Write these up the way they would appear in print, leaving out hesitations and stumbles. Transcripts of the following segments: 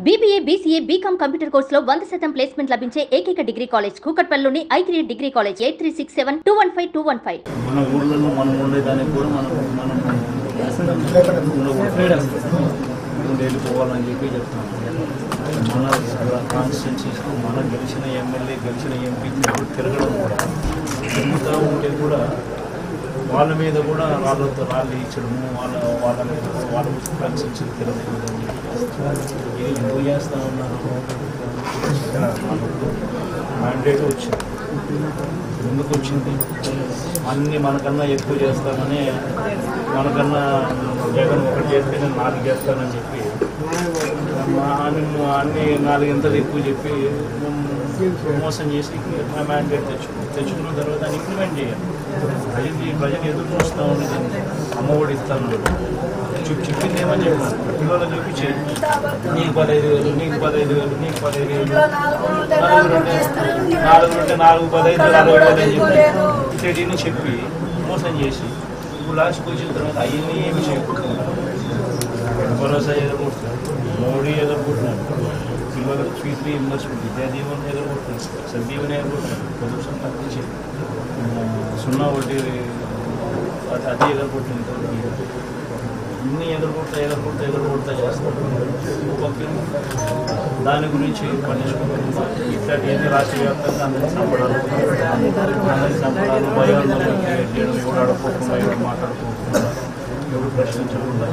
BBA, BCA, BCom computer కోర్సులో 100% placement లభించే ఏకైక డిగ్రీ కాలేజ్ కూకట్పల్లిలోని I3 డిగ్రీ కాలేజ్ 8367215215. మన ఊర్లలో మనం ఉండేదానికి కూడా మనం వెళ్ళిపోవాలని చెప్పి చెప్తున్నాం. మన కాన్స్టిట్యున్సీస్ మన గెలిచిన ఎమ్మెల్యే గెలిచిన ఎంపీ తిరగడం కూడా తిరుగుతూ ఉంటే కూడా వాళ్ళ మీద కూడా వాళ్ళతో రాళ్ళు ఇచ్చడము వాళ్ళ మీద వాళ్ళ కన్సెన్షన్ తిరగదు. ఇది ఎందుకు చేస్తూ ఉన్నారు? మ్యాండేట్ వచ్చింది. ఎందుకు వచ్చింది? అన్నీ మనకన్నా ఎక్కువ చేస్తామని, మనకన్నా జగన్ ఒకటి చేస్తే నేను 4 చేస్తానని చెప్పి అన్ని 4 ఇంతలు ఎక్కువ చెప్పి మోసం చేసి మ్యాండేట్ తెచ్చుకున్న తర్వాత దాన్ని ఇంప్లిమెంట్ చేయాలి. ప్రజలు ఎదురు చూస్తూ ఉండేది. అమ్మఒడి ఇస్తాను చెప్పింది ఏమని చెప్పాను, పిల్లలు చూపించి నీకు 15,000 నీకు 15,000 నీకు 15,000 4 ఉంటే 4 15 60 చెప్పి చెప్పి మోసం చేసి ఇప్పుడు లాస్ట్కి వచ్చిన తర్వాత అవన్నీ ఏమి చేయకుండా భరోసా ఎదుర్కొంటున్నారు, మోడీ ఎదుర్కొంటున్నారు, పిల్లలకు ఫీజు రీఇంబర్స్మెంట్ విద్యాదీవన ఎదుర్కొంటున్నారు, సంజీవని ఎదుర్కొంటున్నారు, పొల్యూషన్ తగ్గించి 0 వడ్డీ అది ఎదుర్కొంటుంది. ఇన్ని ఎదుర్కొంటా చేస్తారు. దాని గురించి పట్టించుకుంటున్నాం. ఇట్లా ఏది రాష్ట్ర వ్యాప్తంగా అందరినీ చంపడాలు భయాందోళన క్రియేట్ చేయడం, ఎవరు అడుక్కోకుండా ఎవరు మాట్లాడుకోకుండా ఎవరు ప్రశ్నించకుండా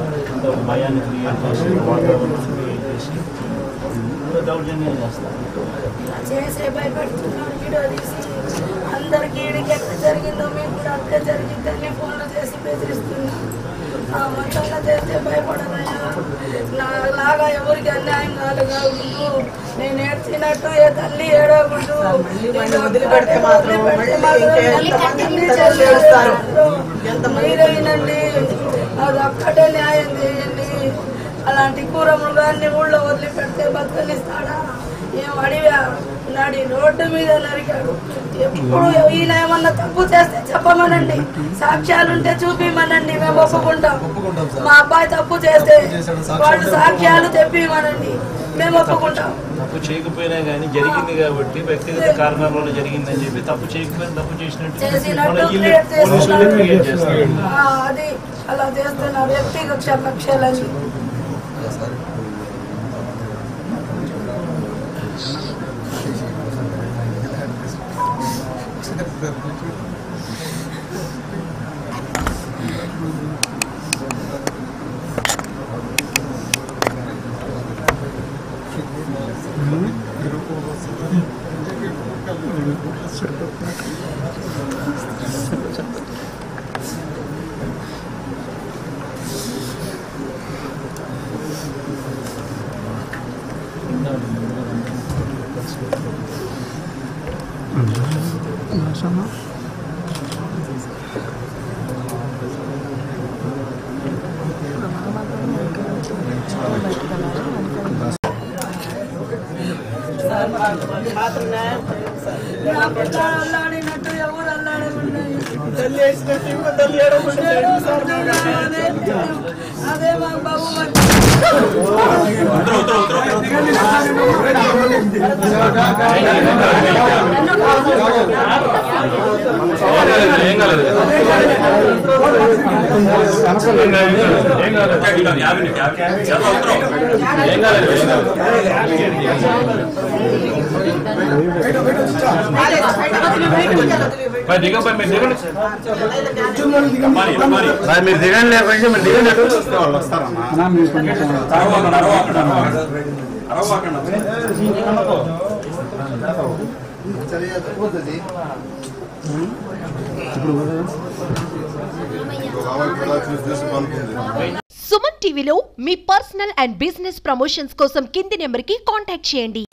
భయాన్ని క్రియేట్ చేసి వాతావరణం క్రియేట్ చేసి దౌర్జన్యం చేస్తారు. అందరికీ ఈడికి ఎక్కడ జరిగిందో మీకు కూడా అంతే జరిగిందని ఫోన్లు చేసి బెదిరిస్తున్నా. మొత్తంగా చేస్తే భయపడదయ్యా. నాలాగా ఎవరికి అన్యాయం కాదు. నేను ఏడ్చినట్టు ఏ తల్లి ఏడవకూడదు. మీరేనండి, అది ఒక్కటే న్యాయం చేయండి. అలాంటి కూరముగాన్ని ఊళ్ళో వదిలిపెడితే బతుకనిస్తాడా? ఏం అడిగా నాడి రోడ్డు మీద నరికాడు. ఎప్పుడు ఈయన ఏమన్నా తప్పు చేస్తే చెప్పమనండి, సాక్ష్యాలుంటే చూపిమనండి, మేము ఒప్పుకుంటాం. మా అబ్బాయి తప్పు చేస్తే వాళ్ళు సాక్ష్యాలు తెప్పిమనండి, మేము ఒప్పుకుంటాం. తప్పు చేయకపోయినా కానీ జరిగింది కాబట్టి వ్యక్తిగత కారణాల జరిగిందని చెప్పి తప్పు చేయకపోయినా తప్పు చేసినట్టు అది అలా చేస్తున్నారు. వ్యక్తిగత కక్షలని అల్లాడినట్టు ఎవరు అల్లాడకుండా అదే మా బాబు మీరు దిగండి, లేకపోతే మీరు దిగండి వస్తారమ్మా. సుమన్ టీవీలో మీ పర్సనల్ అండ్ బిజినెస్ ప్రమోషన్స్ కోసం కింది నెంబర్కి కాంటాక్ట్ చేయండి.